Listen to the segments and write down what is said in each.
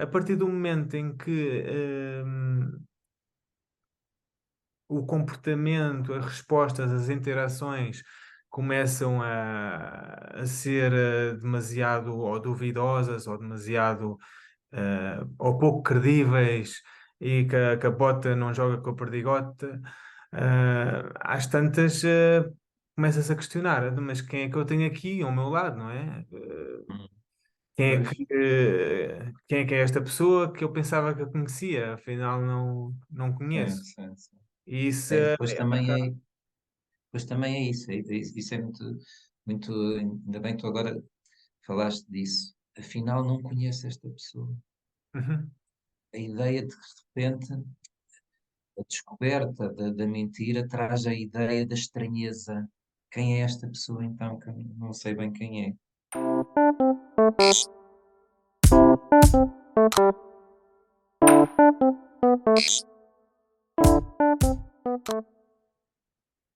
a partir do momento em que o comportamento, as respostas, as interações começam a ser demasiado ou duvidosas ou demasiado ou pouco credíveis e que a bota não joga com a perdigota, às tantas começa-se a questionar, mas quem é que eu tenho aqui ao meu lado, não é? Hum, Quem é Pois, quem é que é esta pessoa que eu pensava que eu conhecia, afinal não sim, conheço. sim, sim. E isso Depois é um bocado. pois também é isso, isso é muito, muito, ainda bem que tu agora falaste disso. Afinal, não conheço esta pessoa. Uhum. A ideia de que, de repente, a descoberta da mentira traz a ideia da estranheza. Quem é esta pessoa, então, que eu não sei bem quem é?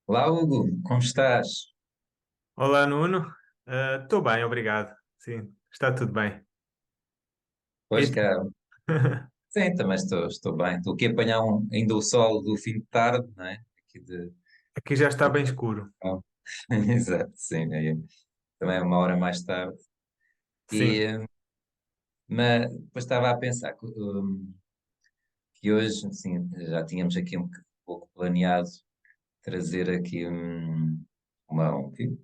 Olá, Hugo, como estás? Olá, Nuno. Estou bem, obrigado. Sim, está tudo bem. E Pois tu? cá, sim, também estou bem. Estou aqui a apanhar ainda o sol do fim de tarde, não é? Aqui de, Aqui já está bem escuro. oh, exato, sim, também é uma hora mais tarde. E, Sim. mas depois estava a pensar que hoje, assim, já tínhamos aqui um pouco planeado trazer aqui enfim,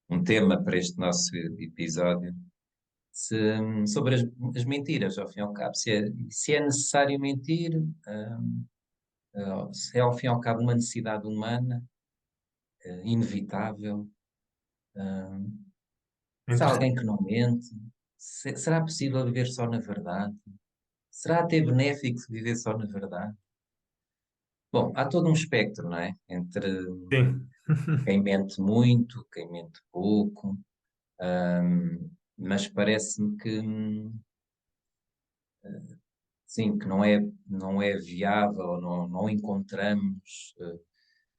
um tema para este nosso episódio sobre as mentiras, ao fim e ao cabo. Se é necessário mentir, se é ao fim e ao cabo uma necessidade humana, inevitável, hum, se há alguém Interessante. que não mente, será possível viver só na verdade? Será até benéfico viver só na verdade? Bom, há todo um espectro, não é? Entre Sim. quem mente muito, quem mente pouco, mas parece-me que, sim, que não é viável, não encontramos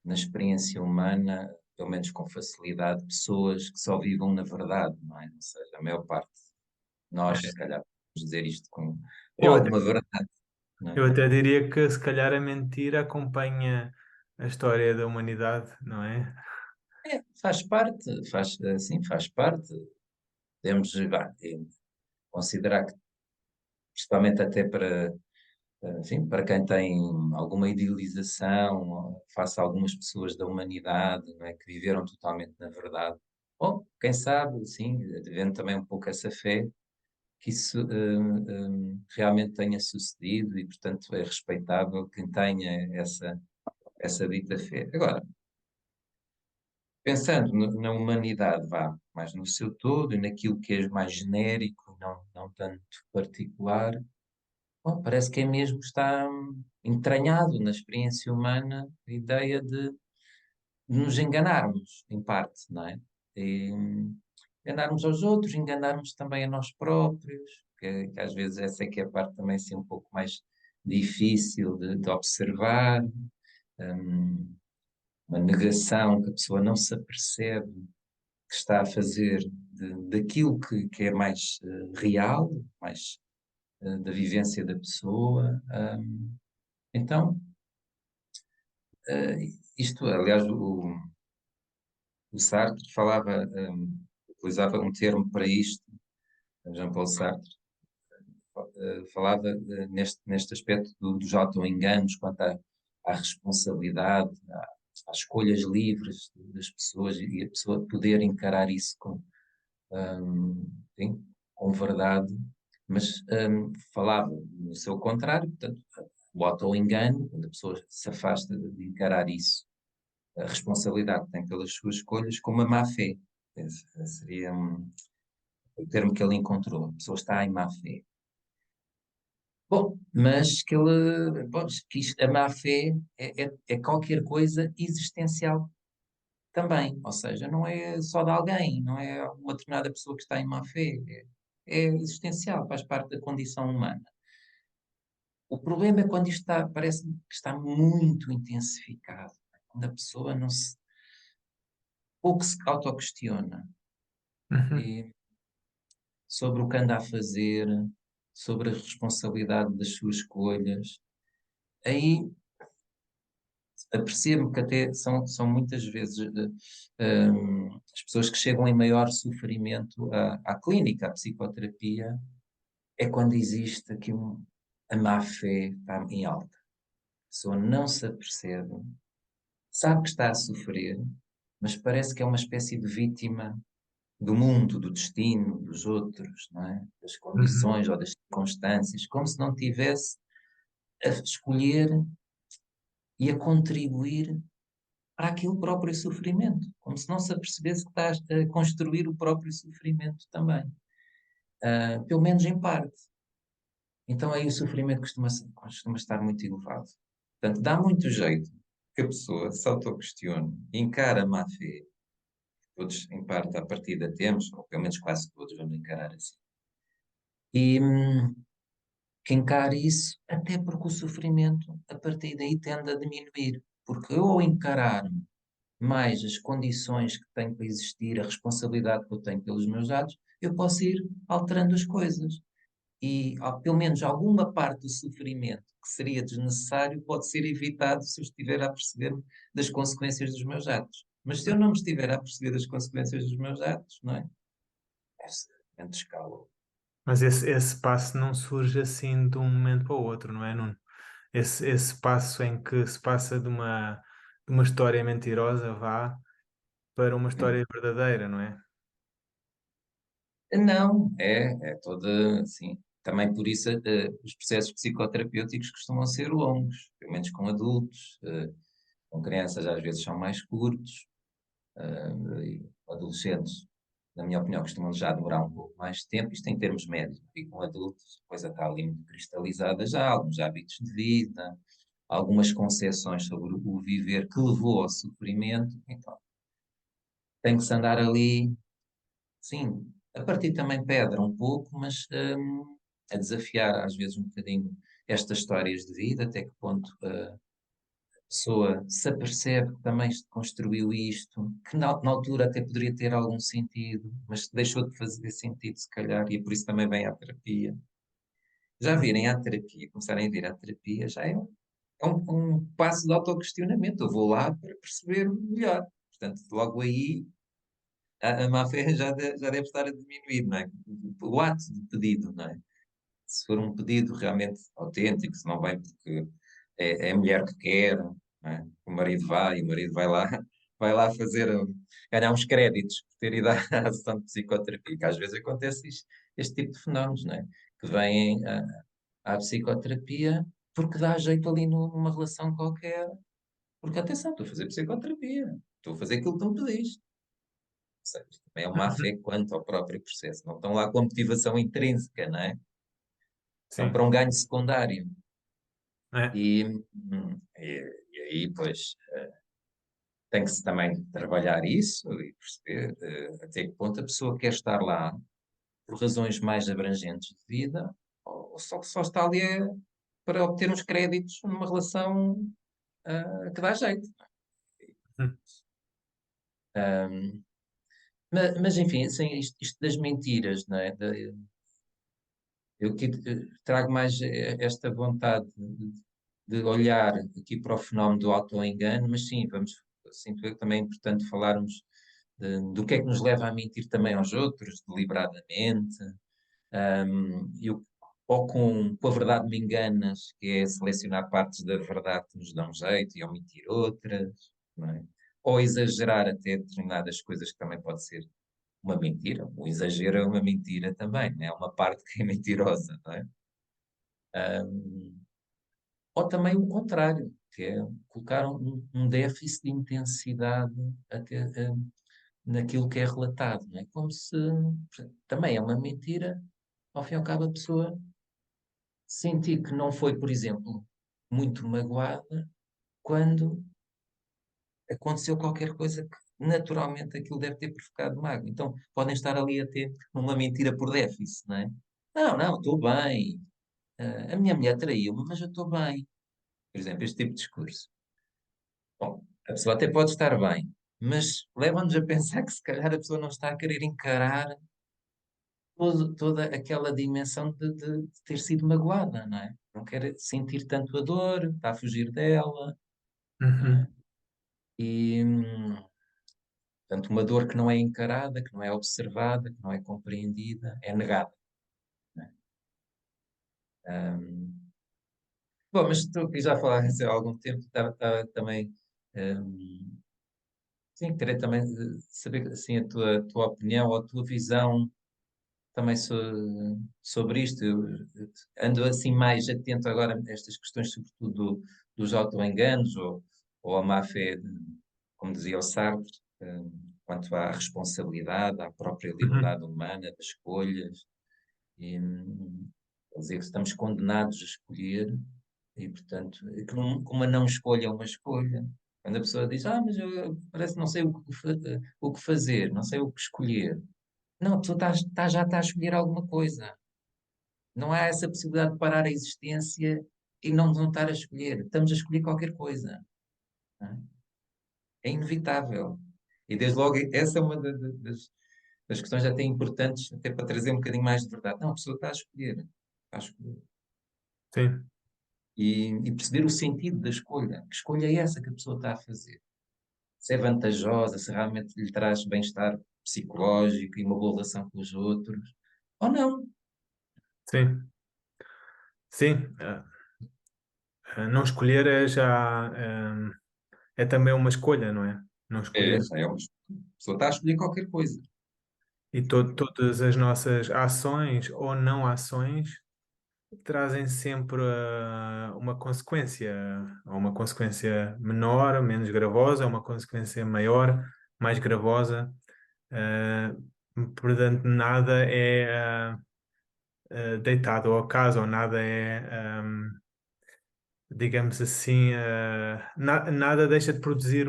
na experiência humana, pelo menos com facilidade, pessoas que só vivam na verdade, não é? Ou seja, a maior parte de nós, se calhar, podemos dizer isto com Eu até, alguma verdade, não é? eu até diria que se calhar a mentira acompanha a história da humanidade, não é? Faz parte, sim, faz parte. Podemos, considerar que, principalmente até para, enfim, para quem tem alguma idealização face a algumas pessoas da humanidade, não é, que viveram totalmente na verdade. Ou, quem sabe, sim, devendo também um pouco essa fé, que isso realmente tenha sucedido e, portanto, é respeitável quem tenha essa dita fé. Agora, pensando na humanidade, vá, mais no seu todo e naquilo que é mais genérico, não tanto particular, bom, parece que é mesmo que está entranhado na experiência humana a ideia de nos enganarmos, em parte, não é? E, enganarmos aos outros, enganarmos também a nós próprios, que às vezes essa é que é a parte também assim, um pouco mais difícil de observar, hum, uma negação que a pessoa não se apercebe que está a fazer daquilo que é mais real, mais da vivência da pessoa. Então, isto, aliás, o Sartre utilizava um termo para isto, Jean-Paul Sartre, falava neste aspecto dos auto-enganos quanto à responsabilidade, às escolhas livres das pessoas e a pessoa poder encarar isso enfim, com verdade, mas falava no seu contrário, portanto, o auto-engano, quando a pessoa se afasta de encarar isso, a responsabilidade que tem pelas suas escolhas, como a má-fé. Esse seria o termo que ele encontrou. A pessoa está em má-fé. Bom, mas bom, que a má-fé é qualquer coisa existencial também. Ou seja, não é só de alguém, não é uma determinada pessoa que está em má-fé. É existencial, faz parte da condição humana. O problema é quando isto parece que está muito intensificado. Quando a pessoa não se, pouco se autoquestiona Uhum. e sobre o que anda a fazer, sobre a responsabilidade das suas escolhas, aí apercebo que até são muitas vezes as pessoas que chegam em maior sofrimento à clínica, à psicoterapia, é quando existe aqui a má-fé está em alta. A pessoa não se apercebe, sabe que está a sofrer, mas parece que é uma espécie de vítima do mundo, do destino, dos outros, não é? Das Uhum. condições ou das circunstâncias, como se não tivesse a escolher e a contribuir para aquele próprio sofrimento, como se não se apercebesse que está a construir o próprio sofrimento também, pelo menos em parte. Então aí o sofrimento costuma estar muito elevado. Portanto, dá muito jeito que a pessoa se autoquestione, encara a má-fé, todos em parte à partida temos, ou pelo menos quase todos vamos encarar assim, e que encare isso, até porque o sofrimento a partir daí tende a diminuir, porque eu ao encarar mais as condições que tenho para existir, a responsabilidade que eu tenho pelos meus atos, eu posso ir alterando as coisas. E pelo menos alguma parte do sofrimento que seria desnecessário pode ser evitado se eu estiver a perceber das consequências dos meus atos. Mas se eu não me estiver a perceber das consequências dos meus atos, não é? É de escala. Mas esse passo não surge assim de um momento para o outro, não é, Nuno? Esse passo em que se passa de uma história mentirosa, vá, para uma história verdadeira, não é? Não, é toda, assim, também por isso os processos psicoterapêuticos costumam ser longos, pelo menos com adultos, com crianças às vezes são mais curtos, e adolescentes, na minha opinião, costumam já demorar um pouco mais de tempo, isto em termos médios, e com adultos a coisa está ali muito cristalizada já, alguns hábitos de vida, algumas concepções sobre o viver que levou ao sofrimento, então tem que se andar ali. Sim, a partir também pedra um pouco, mas a desafiar às vezes um bocadinho estas histórias de vida, até que ponto a pessoa se apercebe que também se construiu isto, que na altura até poderia ter algum sentido, mas deixou de fazer sentido se calhar, e é por isso também vem à terapia. Já virem à terapia, começarem a vir à terapia, já é um passo de autoquestionamento. Eu vou lá para perceber melhor. Portanto, logo aí a má-fé já deve estar a diminuir, não é? O ato de pedido, não é? Se for um pedido realmente autêntico, se não vem porque é a mulher que quer, não é? O marido vai, e o marido vai lá fazer, ganhar uns créditos por ter ido à sessão de psicoterapia, que às vezes acontece este tipo de fenómenos, não é? Que vêm à psicoterapia porque dá jeito ali numa relação qualquer, porque atenção, estou a fazer psicoterapia, estou a fazer aquilo que tu me pediste. Seja, também é uma má-fé quanto ao próprio processo. Não estão lá com a motivação intrínseca, não é? Estão Sim, para um ganho secundário. é. E, e aí, pois, tem que se também trabalhar isso e perceber até que ponto a pessoa quer estar lá por razões mais abrangentes de vida ou só está ali para obter uns créditos numa relação que dá jeito. Hum. Mas, enfim, assim, isto das mentiras, não é? Eu aqui trago mais esta vontade de olhar aqui para o fenómeno do auto-engano, mas sim, sinto eu que também é importante falarmos do que é que nos leva a mentir também aos outros, deliberadamente, e ou com a verdade me enganas, que é selecionar partes da verdade que nos dão jeito e omitir outras, não é? Ou exagerar até determinadas coisas que também pode ser uma mentira. O exagero é uma mentira também, né? É uma parte que é mentirosa, não é? Ou também o contrário, que é colocar um déficit de intensidade até, naquilo que é relatado, não é? Como se também é uma mentira, ao fim e ao cabo a pessoa sentir que não foi, por exemplo, muito magoada quando aconteceu qualquer coisa que naturalmente aquilo deve ter provocado mágoa. Então podem estar ali a ter uma mentira por déficit, não é? Não, estou bem. A minha mulher traiu-me, mas eu estou bem. Por exemplo, este tipo de discurso. Bom, a pessoa até pode estar bem, mas leva-nos a pensar que se calhar a pessoa não está a querer encarar toda aquela dimensão de ter sido magoada, não é? Não quer sentir tanto a dor, está a fugir dela, não é? Uhum. E, portanto, uma dor que não é encarada, que não é observada, que não é compreendida, é negada, não é? Hum, bom, mas estou aqui já a falar há algum tempo, estava também, hum, sim, queria também saber assim, a tua opinião ou a tua visão também sobre isto. Eu ando assim mais atento agora a estas questões, sobretudo dos autoenganos ou a má-fé, como dizia o Sartre, quanto à responsabilidade, à própria Uhum. liberdade humana, das escolhas. E, quer dizer, que estamos condenados a escolher e, portanto, que uma não escolha é uma escolha. Quando a pessoa diz, mas eu parece que não sei o que fazer, não sei o que escolher. Não, a pessoa já está a escolher alguma coisa. Não há essa possibilidade de parar a existência e não estar a escolher. Estamos a escolher qualquer coisa. Não é? É inevitável. E desde logo, essa é uma das questões até importantes, até para trazer um bocadinho mais de verdade. Não, a pessoa está a escolher. Está a escolher. Sim, E perceber o sentido da escolha. Que escolha é essa que a pessoa está a fazer? Se é vantajosa, se realmente lhe traz bem-estar psicológico e uma boa relação com os outros, ou não. sim, sim. Não escolher é já é também uma escolha, não é? Não É, escolher. já é uma, a pessoa está a escolher qualquer coisa. E todas as nossas ações ou não ações trazem sempre uma consequência, ou uma consequência menor, menos gravosa, ou uma consequência maior, mais gravosa. Eh, Portanto, nada é deitado ao acaso, ou nada é, digamos assim, nada deixa de produzir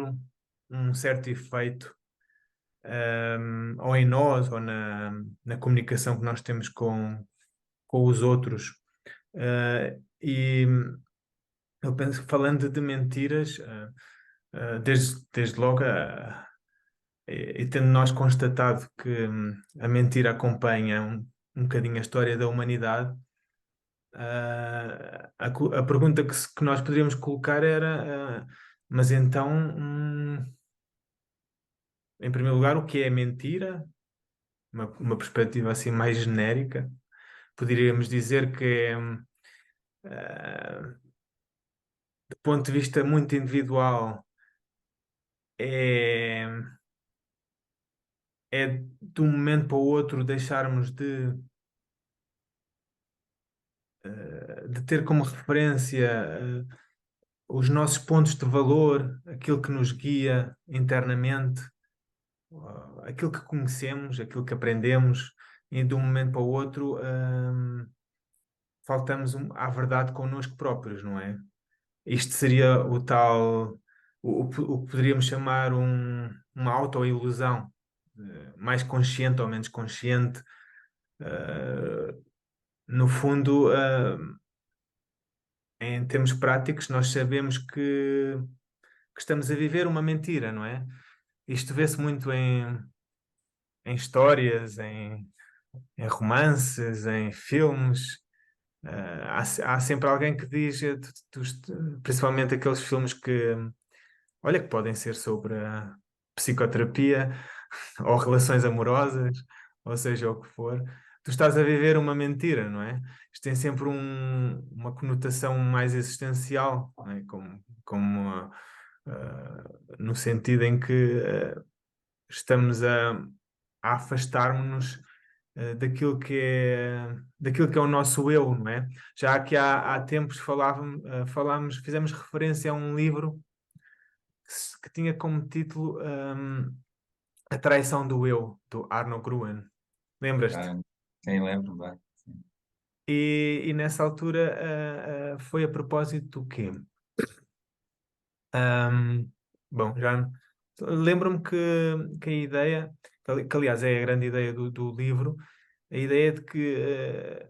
um certo efeito, ou em nós, ou na comunicação que nós temos com os outros. E eu penso que falando de mentiras, desde logo, e tendo nós constatado que a mentira acompanha um bocadinho a história da humanidade, a pergunta que nós poderíamos colocar era, mas então, em primeiro lugar, o que é mentira? Uma perspectiva assim mais genérica. Poderíamos dizer que é, do ponto de vista muito individual, é, é de um momento para o outro deixarmos de ter como referência os nossos pontos de valor, aquilo que nos guia internamente, aquilo que conhecemos, aquilo que aprendemos, e de um momento para o outro, faltamos à verdade connosco próprios, não é? Isto seria o tal, o que poderíamos chamar uma autoilusão, mais consciente ou menos consciente. No fundo, em termos práticos, nós sabemos que estamos a viver uma mentira, não é? Isto vê-se muito em histórias, em romances, em filmes. Há sempre alguém que diz, principalmente aqueles filmes que, olha, que podem ser sobre a psicoterapia ou relações amorosas, ou seja, o que for. Tu estás a viver uma mentira, não é? Isto tem sempre uma conotação mais existencial, não é? No sentido em que estamos a afastar-nos daquilo que é o nosso eu, não é? Já que há tempos fizemos referência a um livro que tinha como título A Traição do Eu, do Arno Gruen. Lembras-te? Ah, quem lembra, bem. E nessa altura foi a propósito do quê? Ahm, Bom, já lembro-me que a ideia, que aliás é a grande ideia do livro, a ideia de que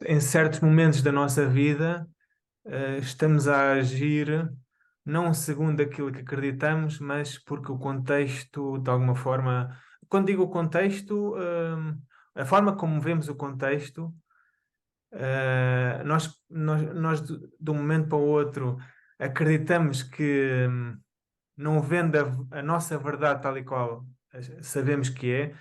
em certos momentos da nossa vida estamos a agir não segundo aquilo que acreditamos, mas porque o contexto de alguma forma quando digo o contexto, a forma como vemos o contexto, nós de um momento para o outro acreditamos que não vendo a nossa verdade tal e qual sabemos que é,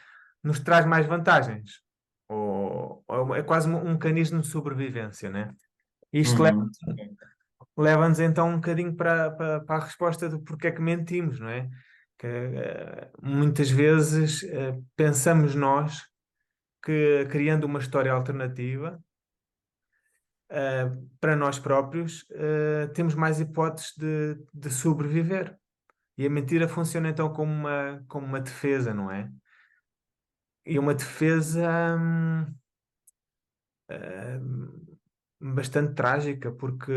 nos traz mais vantagens. Ou é quase um mecanismo de sobrevivência, né? Isto Uhum. leva-nos então um bocadinho para a resposta do porquê é que mentimos, não é? Que muitas vezes pensamos nós que criando uma história alternativa para nós próprios temos mais hipóteses de sobreviver. E a mentira funciona então como uma defesa, não é? E uma defesa bastante trágica, porque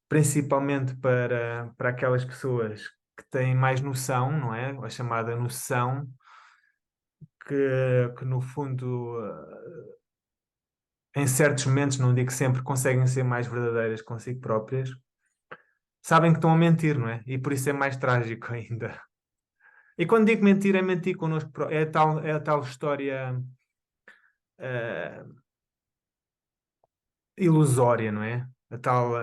principalmente para aquelas pessoas que têm mais noção, não é? A chamada noção, que no fundo, em certos momentos, não digo sempre, conseguem ser mais verdadeiras consigo próprias, sabem que estão a mentir, não é? E por isso é mais trágico ainda. E quando digo mentir, é mentir connosco, é a tal história eh, ilusória, não é? A tal,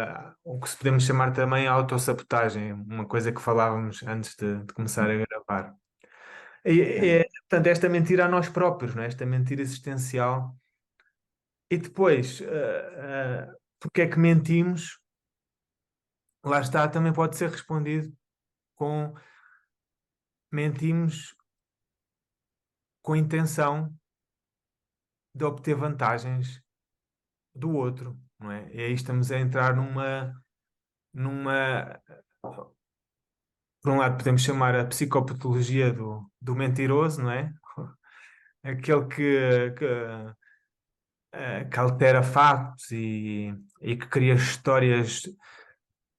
o que se podemos chamar também autossabotagem, uma coisa que falávamos antes de começar a gravar. Sim. Portanto, esta mentira a nós próprios, não é? Esta mentira existencial. E depois, porque é que mentimos? Lá está, também pode ser respondido com mentimos com a intenção de obter vantagens do outro, não é? E aí estamos a entrar numa, por um lado podemos chamar a psicopatologia do mentiroso, não é? Aquele que altera factos e que cria histórias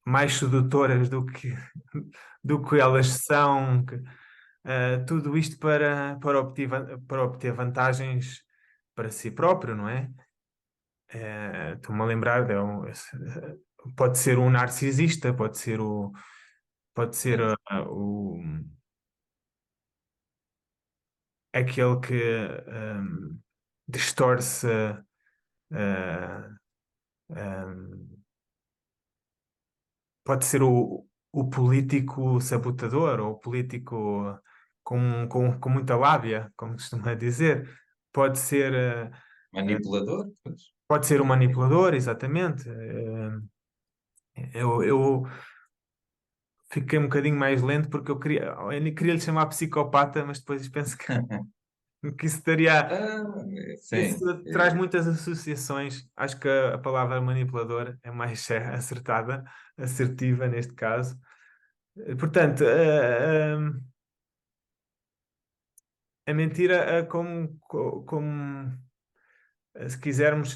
mais sedutoras do que elas são, tudo isto para obter vantagens para si próprio, não é? Estou-me a lembrar, pode ser um narcisista, pode ser Sim. aquele que distorce uh, um, pode ser o político sabotador ou o político com muita lábia, como costuma dizer. Pode ser, Manipulador? Pois. pode ser um manipulador, exatamente. Eu fiquei um bocadinho mais lento porque eu queria lhe chamar psicopata, mas depois penso que Ah, isso sim. traz muitas associações. Acho que a palavra manipulador é mais acertada, assertiva neste caso. Portanto, a mentira, como se quisermos,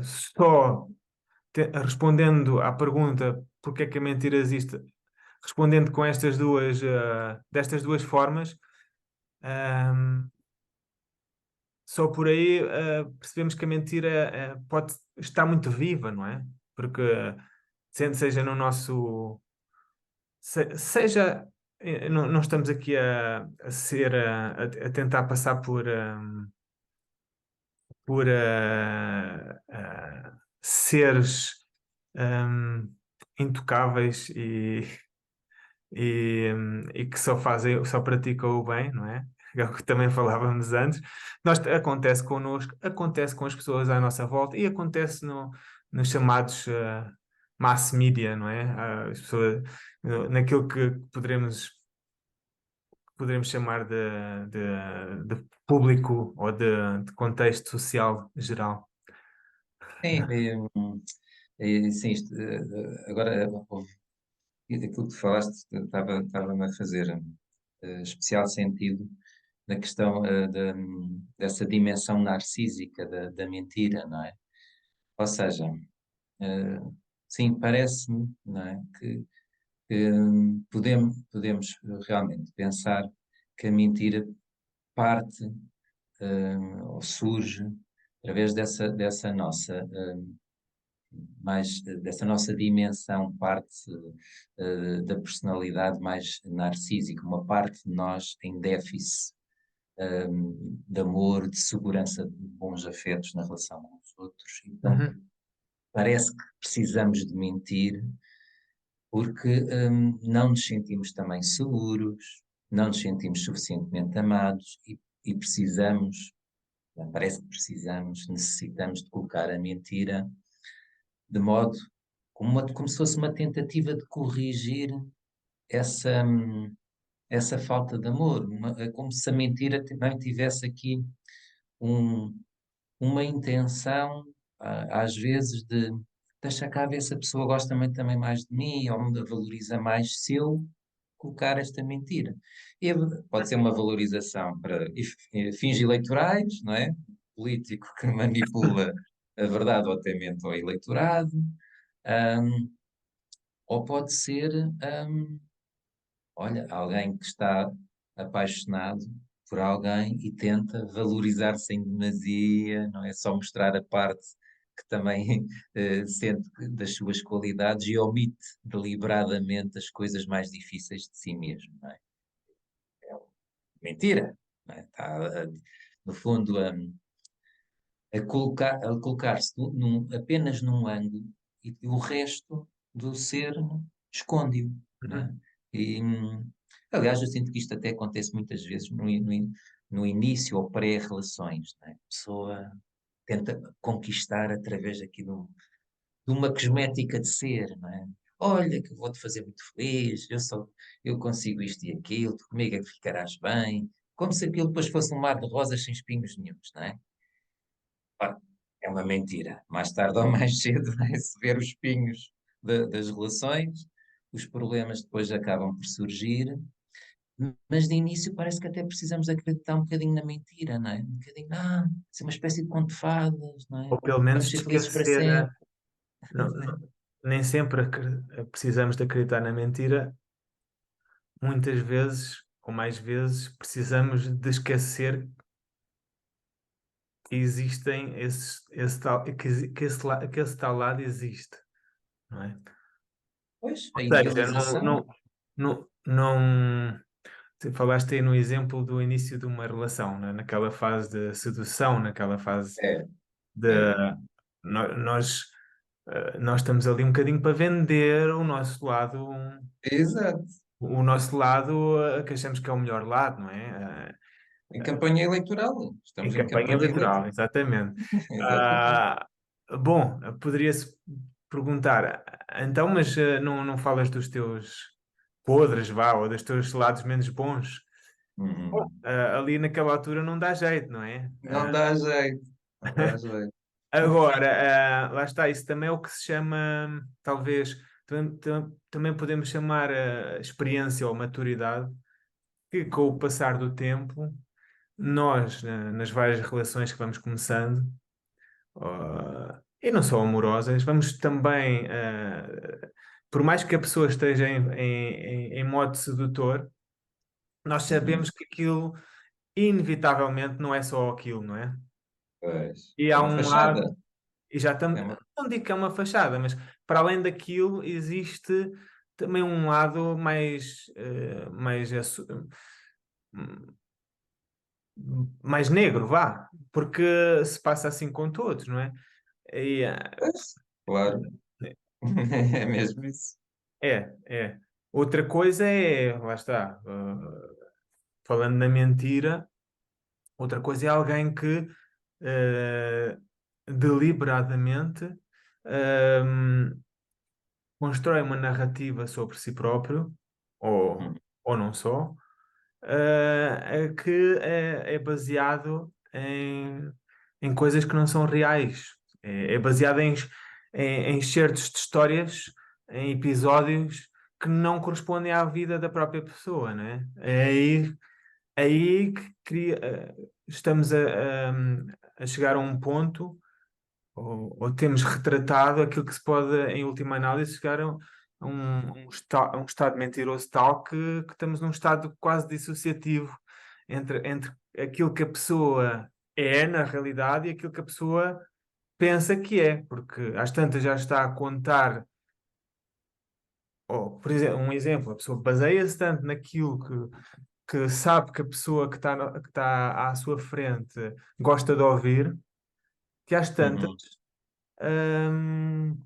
só respondendo à pergunta porque é que a mentira existe, respondendo com destas duas formas, ehm, só por aí percebemos que a mentira pode estar muito viva, não é? Porque seja no nosso. Seja. Não estamos aqui a tentar passar por seres um, intocáveis e que só praticam o bem, não é? É o que também falávamos antes. Acontece connosco, acontece com as pessoas à nossa volta e acontece nos chamados mass media, não é? As pessoas, naquilo que poderemos chamar de público ou de contexto social geral. Sim, sim, agora aquilo que falaste estava-me a fazer especial sentido na questão dessa dimensão narcísica da mentira, não é? Ou seja, eh, sim, parece-me, não é, que podemos realmente pensar que a mentira parte ou surge através dessa nossa mais dessa nossa dimensão, parte da personalidade mais narcísica, uma parte de nós em déficit de amor, de segurança, de bons afetos na relação com os outros. Então, Uhum, parece que precisamos de mentir porque não nos sentimos também seguros, não nos sentimos suficientemente amados e precisamos, parece que precisamos, necessitamos de colocar a mentira de modo como se fosse uma tentativa de corrigir essa, essa falta de amor, é como se a mentira também tivesse aqui um, uma intenção, às vezes, de deixa cá ver se a pessoa gosta também mais de mim ou me valoriza mais se eu colocar esta mentira. E pode ser uma valorização para fins eleitorais, não é? Político que manipula a verdade ou até mente ao eleitorado, hum, ou pode ser, olha, alguém que está apaixonado por alguém e tenta valorizar-se em demasia, não é só mostrar a parte que também sente das suas qualidades e omite deliberadamente as coisas mais difíceis de si mesmo, não é? Mentira, não é? Está, no fundo, a colocar-se apenas num ângulo e o resto do ser esconde-o, não é? uhum. E, aliás, eu sinto que isto até acontece muitas vezes no início ou pré-relações, não é? A pessoa tenta conquistar através aqui de uma cosmética de ser, não é? Olha, que eu vou-te fazer muito feliz, eu consigo isto e aquilo, tu comigo é que ficarás bem, como se aquilo depois fosse um mar de rosas sem espinhos nenhuns, não é? Ora, é uma mentira. Mais tarde ou mais cedo vai-se ver os espinhos das relações, os problemas depois acabam por surgir, mas de início parece que até precisamos acreditar um bocadinho na mentira, não é? Um bocadinho, isso é uma espécie de conto de fadas, não é? Ou pelo menos Vamos de ser felizes para esquecer, sempre. nem sempre precisamos de acreditar na mentira, muitas vezes, ou mais vezes, precisamos de esquecer que existem esse tal, que esse tal lado existe, não é? Pois, a Ou seja, idealização. tu falaste aí no exemplo do início de uma relação, né? Naquela fase de sedução, naquela fase É, de é, nós, nós estamos ali um bocadinho para vender exato. o nosso lado que achamos que é o melhor lado, não é? Em campanha eleitoral. Em Estamos em campanha campanha eleitoral, eleitoral. exatamente. Exatamente. Ah, bom, poderia-se perguntar, então, mas não falas dos teus podres, vá, ou dos teus lados menos bons? Uhum. Ali naquela altura não dá jeito, não é? Não dá jeito. Não dá jeito. Agora, lá está, isso também é o que se chama, talvez, também podemos chamar a experiência ou maturidade, que com o passar do tempo, nós, nas várias relações que vamos começando, e não só amorosas, vamos também, por mais que a pessoa esteja em modo sedutor, nós Uhum. sabemos que aquilo, inevitavelmente, não é só aquilo, não é? Pois. E É há uma um fachada. lado. E já estamos, É uma... não digo que é uma fachada, mas para além daquilo existe também um lado mais negro, vá, porque se passa assim com todos, não é? E, Pois, claro. É mesmo isso. é. Outra coisa é, lá está, falando na mentira, outra coisa é alguém que eh, deliberadamente ehm, constrói uma narrativa sobre si próprio, ou, Uhum. ou não só, que é baseado em coisas que não são reais. É baseado em certos de histórias, em episódios que não correspondem à vida da própria pessoa, né? É aí que estamos a chegar a um ponto ou temos retratado aquilo que se pode, em última análise, chegar a um estado mentiroso tal que estamos num estado quase dissociativo entre aquilo que a pessoa é na realidade e aquilo que a pessoa pensa que é, porque às tantas já está a contar, ou, por exemplo, um exemplo, a pessoa baseia-se tanto naquilo que sabe que a pessoa que tá à sua frente gosta de ouvir, que às tantas, uhum, hum,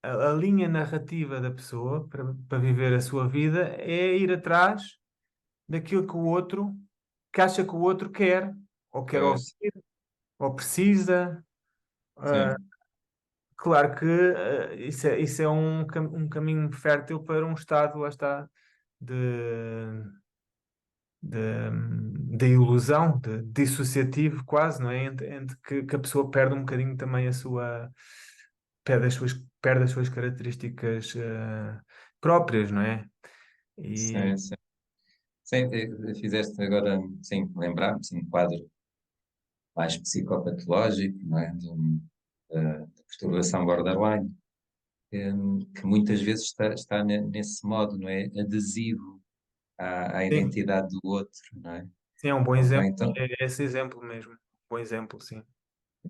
a linha narrativa da pessoa para viver a sua vida é ir atrás daquilo que o outro, que acha que o outro quer, ou quer ouvir, pois, ou precisa. Ah, sim, claro que isso é um caminho fértil para um estado, lá está, de, de ilusão, de dissociativo quase, não é? Entre que a pessoa perde um bocadinho também a sua, perde as suas características próprias, não é? E sim, sim. Sim, fizeste agora, sim, lembrar-me, sim, um quadro mais psicopatológico, não é? Da perturbação borderline, que muitas vezes está nesse modo, não é? Adesivo à sim, identidade do outro, não é? sim, é um bom Ou exemplo, então é esse exemplo mesmo. Bom exemplo, sim.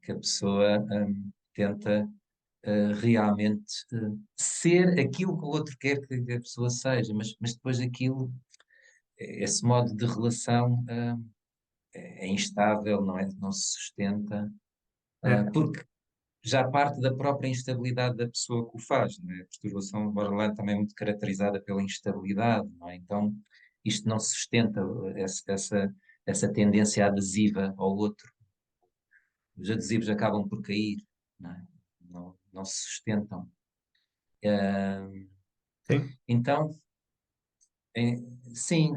que a pessoa tenta realmente ser aquilo que o outro quer que a pessoa seja, mas depois aquilo, esse modo de relação é instável, não é? Não se sustenta, É, porque já parte da própria instabilidade da pessoa que o faz, não é? A perturbação borderline também é muito caracterizada pela instabilidade, não é? Então, isto não se sustenta, essa tendência adesiva ao outro. Os adesivos acabam por cair, não é? Não se sustentam. Ah, sim, então, eh, sim,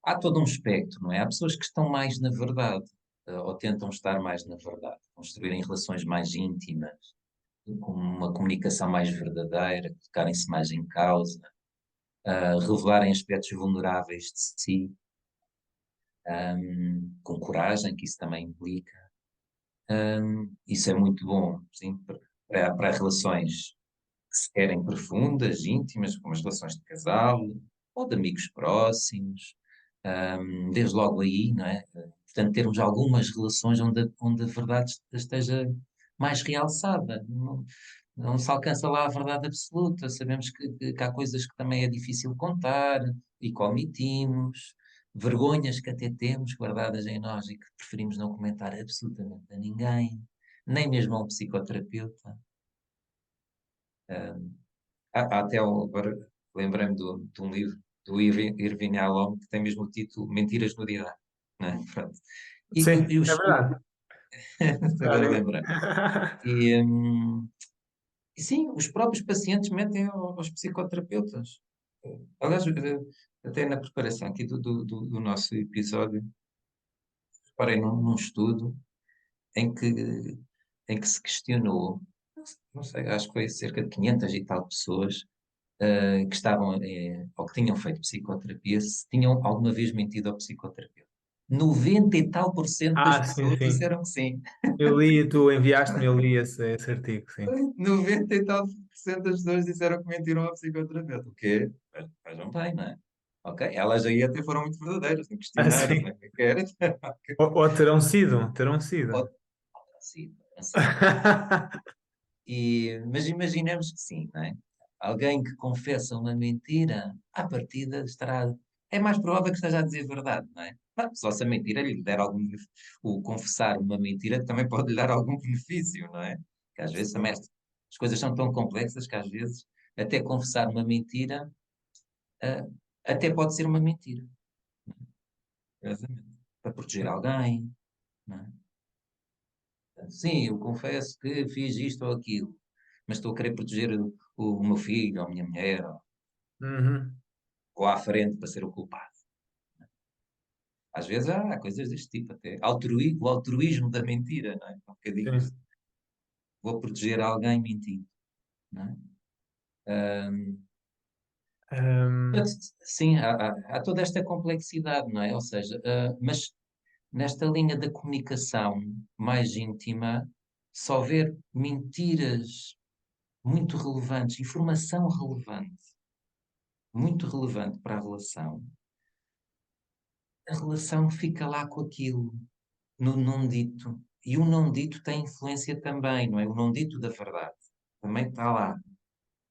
há todo um espectro, não é? Há pessoas que estão mais na verdade, ou tentam estar mais na verdade, construírem relações mais íntimas, com uma comunicação mais verdadeira, colocarem-se mais em causa, revelarem aspectos vulneráveis de si, com coragem, que isso também implica. Isso é muito bom, sim, para relações que se querem profundas, íntimas, como as relações de casal ou de amigos próximos, desde logo aí, não é? Portanto, termos algumas relações onde a verdade esteja mais realçada. Não se alcança lá a verdade absoluta. Sabemos que há coisas que também é difícil contar e que omitimos, vergonhas que até temos guardadas em nós e que preferimos não comentar absolutamente a ninguém, nem mesmo a um psicoterapeuta. Há até agora lembrei-me de um livro do Irving Yalom que tem mesmo o título Mentiras no Divã. Não é? Pronto. sim, E é verdade. agora Verdade. lembrei. E, hum, e sim, os próprios pacientes mentem aos psicoterapeutas. Aliás, até na preparação aqui do nosso episódio, reparei num estudo em que, em que se questionou, não sei, acho que foi cerca de 500 e tal pessoas que estavam, ou que tinham feito psicoterapia, se tinham alguma vez mentido ao psicoterapeuta. 90 e tal por cento das Ah, sim, pessoas sim. disseram que sim. Eu li, tu enviaste-me, eu li esse artigo, sim. 90 e tal por cento das pessoas disseram que mentiram ao psicoterapeuta. O quê? Vejam bem, não é? Ok, elas aí até foram muito verdadeiras no Ah, questionário, como é sim. que querem? Ou terão sido, terão sido. Sim, assim. Mas imaginemos que sim, não é? Alguém que confessa uma mentira, à partida estará. É mais provável que esteja a dizer verdade, não é? Só se a mentira lhe der algum. O confessar uma mentira também pode lhe dar algum benefício, não é? Que às vezes também as coisas são tão complexas que às vezes até confessar uma mentira ah, até pode ser uma mentira. Exatamente. Para proteger alguém, não é? Sim, eu confesso que fiz isto ou aquilo, mas estou a querer proteger o meu filho, ou a minha mulher, Uhum. ou à frente para ser o culpado. Às vezes há coisas deste tipo, até. O altruísmo da mentira, não é? Um bocadinho isto. Sim. Vou proteger alguém mentindo, não é? Hum, Portanto, sim, há toda esta complexidade, não é? Ou seja, mas nesta linha da comunicação mais íntima, só ver mentiras muito relevantes, informação relevante, muito relevante para a relação fica lá com aquilo, no não dito. E o não dito tem influência também, não é? O não dito da verdade também está lá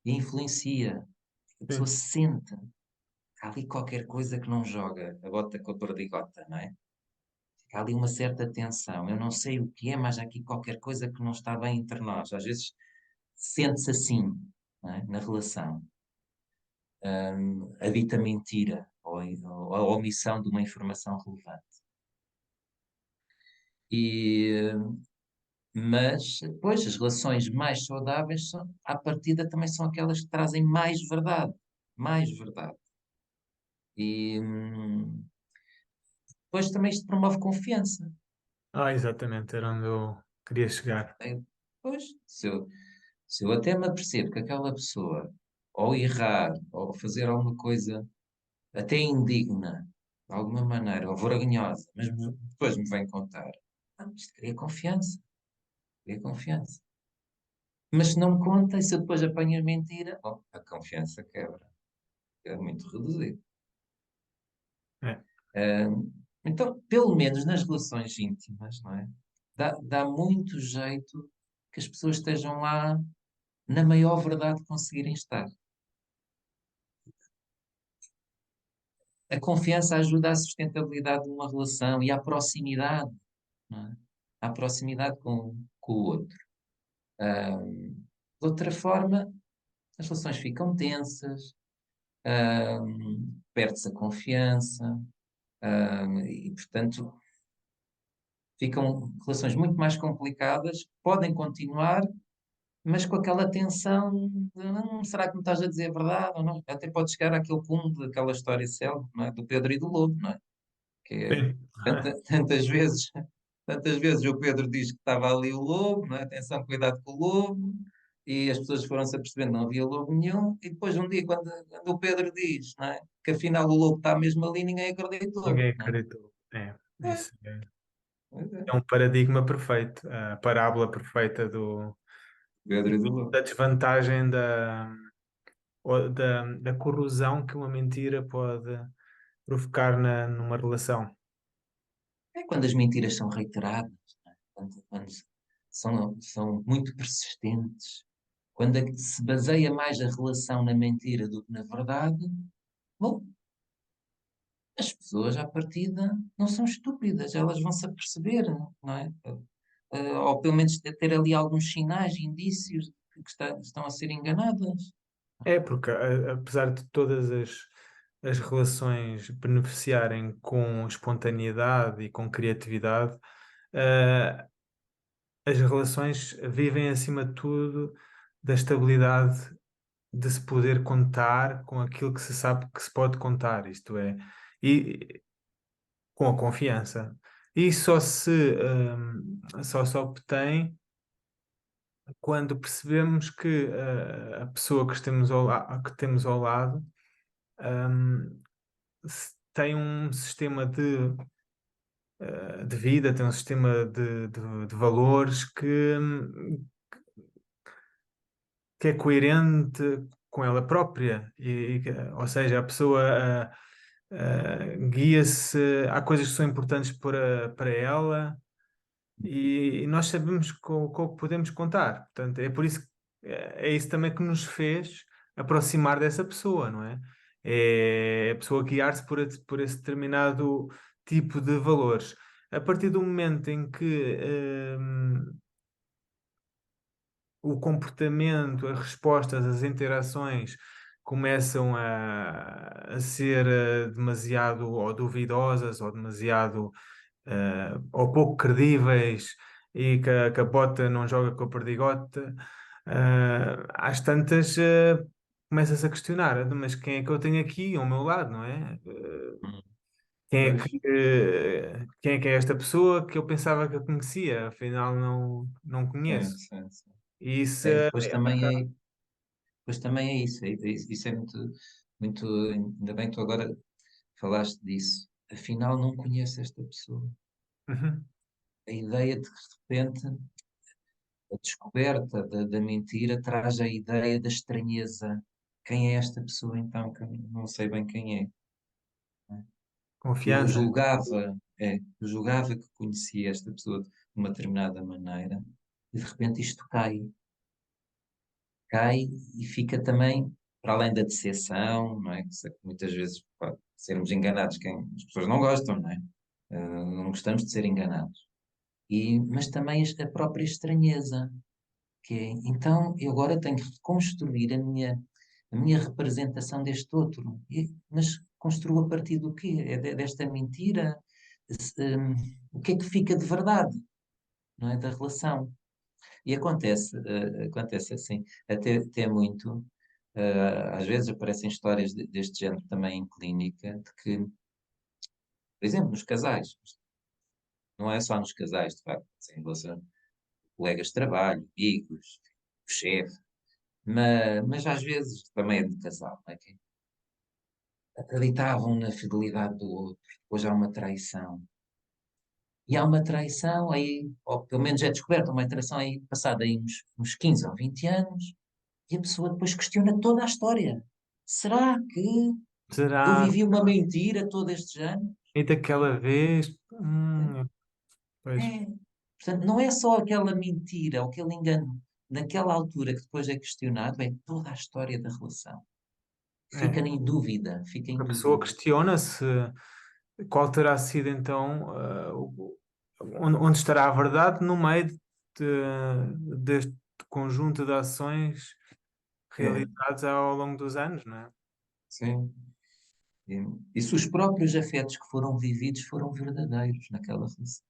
e influencia. A pessoa sim. sente. há ali qualquer coisa que não joga, a bota com a perdigota, não é? Há ali uma certa tensão. Eu não sei o que é, mas há aqui qualquer coisa que não está bem entre nós. Às vezes sente-se assim, não é? Na relação. A dita mentira ou a omissão de uma informação relevante. E, mas, pois, as relações mais saudáveis, à partida, também são aquelas que trazem mais verdade. Mais verdade. E depois também isto promove confiança. Ah, exatamente, era onde eu queria chegar. É, pois, se eu até me apercebo que aquela pessoa, ou errar, ou fazer alguma coisa até indigna, de alguma maneira, ou vergonhosa, mas depois me vem contar, isto cria confiança, cria confiança. Mas se não me conta, e se eu depois apanho a mentira, a confiança quebra. É muito reduzido. É, Então, pelo menos nas relações íntimas, não é? Dá muito jeito que as pessoas estejam lá na maior verdade que conseguirem estar. A confiança ajuda à sustentabilidade de uma relação e à proximidade, não é? À proximidade com o outro. De outra forma, as relações ficam tensas, perde-se a confiança, e, portanto, ficam relações muito mais complicadas, podem continuar, mas com aquela tensão de será que me estás a dizer a verdade ou não? Até pode chegar àquele cúmulo daquela história célebre, não é? Do Pedro e do Lobo, não é? Que é sim. tantas vezes o Pedro diz que estava ali o lobo, não é? Atenção, cuidado com o lobo, e as pessoas foram-se apercebendo que não havia lobo nenhum, e depois um dia, quando o Pedro diz, não é? Que afinal o lobo está mesmo ali, ninguém acreditou, Ninguém não é? acreditou. É, É, isso pois é. é um paradigma perfeito, a parábola perfeita Pedro e do lobo. da desvantagem da corrosão que uma mentira pode provocar numa relação. É quando as mentiras são reiteradas, não é? Quando são muito persistentes, quando se baseia mais a relação na mentira do que na verdade, bom, as pessoas à partida não são estúpidas, elas vão se aperceber, não é? Ou pelo menos ter ali alguns sinais, indícios de que estão a ser enganadas. É, porque apesar de todas as relações beneficiarem com espontaneidade e com criatividade, eh, as relações vivem acima de tudo da estabilidade de se poder contar com aquilo que se sabe que se pode contar, isto é, e com a confiança. E só se obtém quando percebemos que a pessoa que temos ao lado tem um sistema de vida, tem um sistema de valores que é coerente com ela própria, ou seja, a pessoa guia-se, há coisas que são importantes para ela e nós sabemos com o que podemos contar. Portanto, é por isso que é isso também que nos fez aproximar dessa pessoa, não é? É a pessoa guiar-se por esse determinado tipo de valores. A partir do momento em que o comportamento, as respostas, as interações começam a ser demasiado ou duvidosas ou demasiado ou pouco credíveis e que a bota não joga com a perdigota, às tantas começas a questionar, mas quem é que eu tenho aqui ao meu lado, não é? Hum, Quem Pois, quem é que é esta pessoa que eu pensava que eu conhecia, afinal não sim, conheço. sim, sim. E isso É, depois também é isso. Isso é muito, muito. Ainda bem que tu agora falaste disso. Afinal, não conheço esta pessoa. Uhum. A ideia de que, de repente, a descoberta da mentira traz a ideia da estranheza. Quem é esta pessoa, então, que eu não sei bem quem é? Né? Que Confiança. eu julgava que conhecia esta pessoa de uma determinada maneira, e de repente isto cai e fica também. para além da decepção, não é? Que muitas vezes pode sermos enganados, quem as pessoas não gostam, não é? Não gostamos de ser enganados. Mas também a própria estranheza, que é, então eu agora tenho que reconstruir a minha representação deste outro. Mas construo a partir do quê? É desta mentira? O que é que fica de verdade, não é? Da relação. E acontece assim, até muito. Às vezes aparecem histórias deste género também em clínica, de que, por exemplo, nos casais, não é só nos casais, de facto, em relação colegas de trabalho, amigos, o chefe, mas às vezes também é de casal, não é? Que acreditavam na fidelidade do outro, depois há uma traição. E há uma traição aí, ou pelo menos é descoberta uma traição aí, passada aí uns 15 ou 20 anos, e a pessoa depois questiona toda a história. Será que eu Será? vivi uma mentira todos estes anos? E daquela vez? Pois, É. Portanto, não é só aquela mentira ou aquele engano naquela altura que depois é questionado, é toda a história da relação. Fica é. em dúvida, fica em A pessoa dúvida. questiona-se qual terá sido então, onde estará a verdade no meio deste conjunto de ações É, realizadas ao longo dos anos, não é? sim. E, e se os próprios afetos que foram vividos foram verdadeiros naquela relação.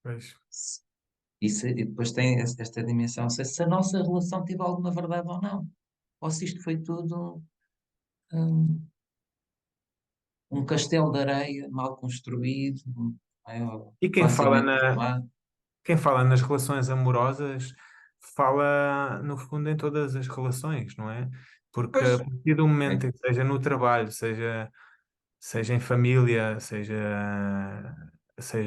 Pois. E depois tem esta dimensão, se a nossa relação teve alguma verdade ou não. Ou se isto foi tudo um castelo de areia mal construído, ou E facilmente desarmado. quem fala nas relações amorosas fala, no fundo, em todas as relações, não é? Porque Pois, a partir do é, momento em que seja no trabalho, seja em família, seja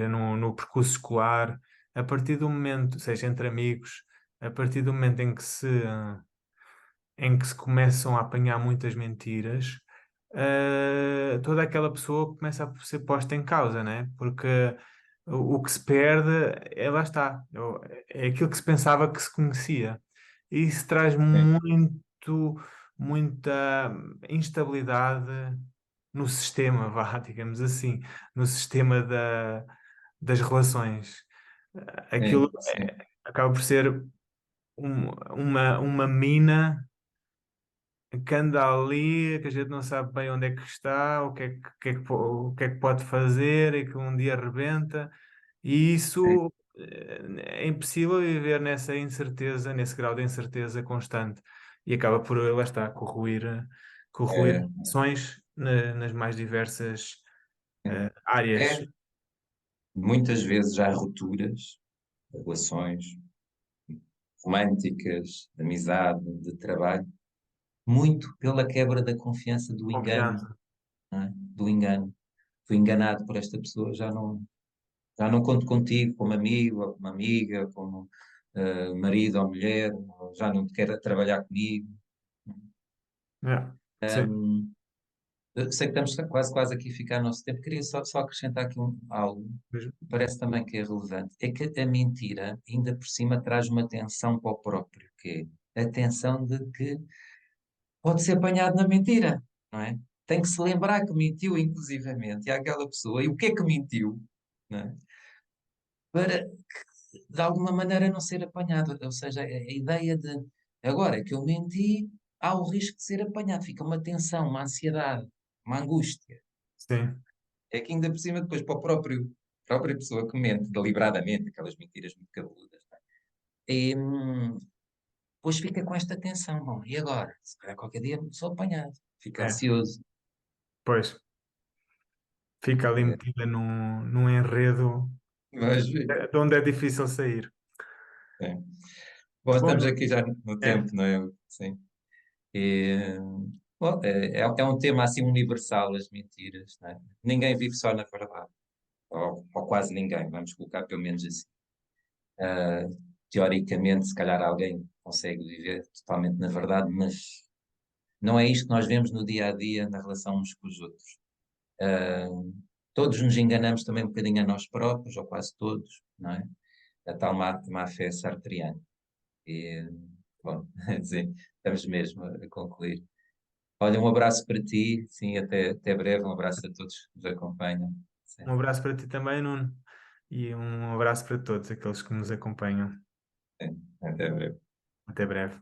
no percurso escolar, a partir do momento, seja entre amigos, a partir do momento em que se começam a apanhar muitas mentiras, toda aquela pessoa começa a ser posta em causa, né? Porque o que se perde, lá está, é aquilo que se pensava que se conhecia. E isso traz é, muita instabilidade no sistema, vá, digamos assim, no sistema das relações. Aquilo sim, acaba por ser uma mina que anda ali, que a gente não sabe bem onde é que está, o que é que pode fazer e que um dia arrebenta. E é, isso é impossível viver nessa incerteza, nesse grau de incerteza constante. E acaba por, lá está, corroer é, ações nas mais diversas é. áreas. É. Muitas vezes há rupturas, relações românticas, de amizade, de trabalho, muito pela quebra da confiança do engano, Confiança. não é? Do engano. Fui enganado por esta pessoa, já não conto contigo como amigo, ou como amiga, como marido ou mulher, ou já não te quero trabalhar comigo. É, sim. Eu sei que estamos quase aqui a ficar nosso tempo. Queria só acrescentar aqui algo Pois. que parece também que é relevante. É que a mentira, ainda por cima, traz uma tensão para o próprio, que é a tensão de que pode ser apanhado na mentira, não é? Tem que se lembrar que mentiu inclusivamente àquela pessoa e o que é que mentiu, não é? Para, de alguma maneira, não ser apanhado. Ou seja, a ideia de agora que eu menti, há o risco de ser apanhado. Fica uma tensão, uma ansiedade, uma angústia. Sim. É que ainda por cima, depois, para própria pessoa que mente deliberadamente, aquelas mentiras muito cabeludas, não é? E, depois fica com esta tensão. Bom, e agora? Se calhar qualquer dia sou apanhado. Fica É. ansioso. Pois. Fica ali É, metida num enredo mas, de onde é difícil sair. é. Bom, estamos Bom, aqui já no é, tempo, não é? Sim. E, bom, é um tema assim universal, as mentiras, não é? Ninguém vive só na verdade. Ou quase ninguém, vamos colocar pelo menos assim. Ah, teoricamente, se calhar alguém consegue viver totalmente na verdade, mas não é isto que nós vemos no dia a dia na relação uns com os outros. Ah, todos nos enganamos também um bocadinho a nós próprios, ou quase todos, não é? A tal má fé sartriana. E, bom, sim, estamos mesmo a concluir. Olha, um abraço para ti, sim, até breve, um abraço a todos que nos acompanham. Um Sim, abraço para ti também, Nuno, e um abraço para todos aqueles que nos acompanham. sim, até breve. Até breve.